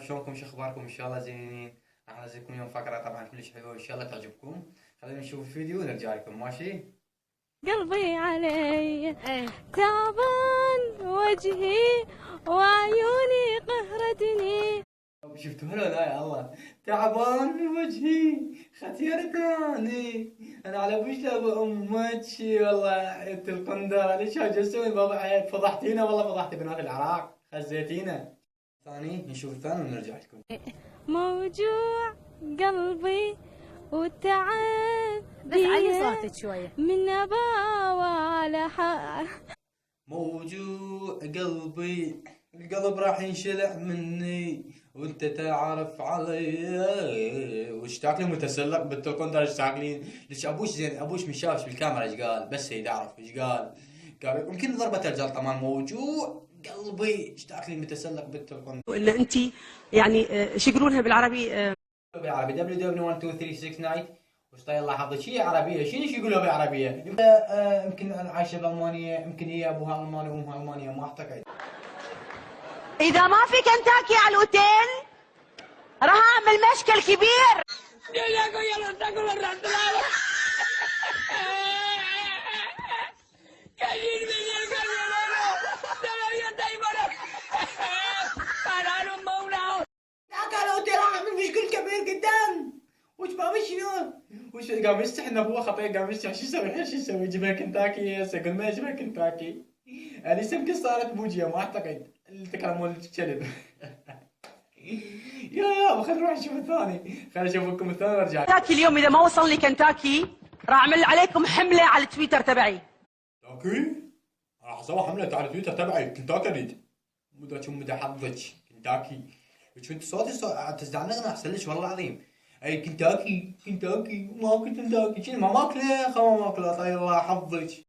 شلونكم؟ شو اخباركم؟ ان شاء الله زينين. راح انزلكم اليوم فقره طبعا كلش حلوه ان شاء الله تعجبكم. خلينا نشوف الفيديو ونرجع لكم. ماشي؟ قلبي علي تعبان وجهي وعيوني قهرتني. شفتوا له؟ لا يا الله، تعبان وجهي ختيرتاني انا على بشلة امك. والله انت القندره ليش هاي تسوي بابا حياة؟ فضحتينا والله، فضحت بنات العراق، خزيتينا. ثاني نشوف الثاني ونرجع لكم. موجوع قلبي وتعب بس علي صوتك شوية. من نباوة على موجوع قلبي، القلب راح ينشلع مني وانت تعرف علي. وش تاكلين متسلق بالتلقندر؟ ايش تاكلين؟ ليش ابوش زين؟ ابوش مش شافش بالكاميرا ايش قال، بس هي تعرف ايش قال. قال يمكن ضربة الجلطة مال موجوع قلبي. ايش تاكلين متسلق بالتلقندر؟ وان انت يعني شو يقولونها بالعربي؟ بالعربي www.12369. وش طاير الله حافظك شي عربيه؟ شنو يقولوا بالعربيه؟ يمكن عايشه بالمانيا، يمكن هي ابوها الماني وامها المانيه، ما اعتقد. اذا ما في كنتاكي على الاوتيل راح اعمل مشكل كبير. مشكل كبير قدام. وش بابي شنو؟ وش قام يستحن ابوه خطيه، قام يستحن شو يسوي الحين؟ شو يسوي؟ يجيبها كنتاكي هسه؟ قل ما يجيبها كنتاكي. اليس يمكن صارت بوجيه، ما اعتقد. التكرم مال الكلب. يا خلينا نروح نشوف الثاني، خلينا نشوف لكم الثاني وارجع. كنتاكي اليوم اذا ما وصل لي كنتاكي راح اعمل عليكم حمله على التويتر تبعي. كنتاكي؟ راح اسوي حمله على تويتر تبعي. كنتاكي اريد مدى حظك كنتاكي. انت صوتي تزعلني احسن لك والله العظيم. اي كنتاكي كنتاكي، ما اكل كنتاكي، شنو ما ماكله؟ ما ماكله، طيب الله حظك.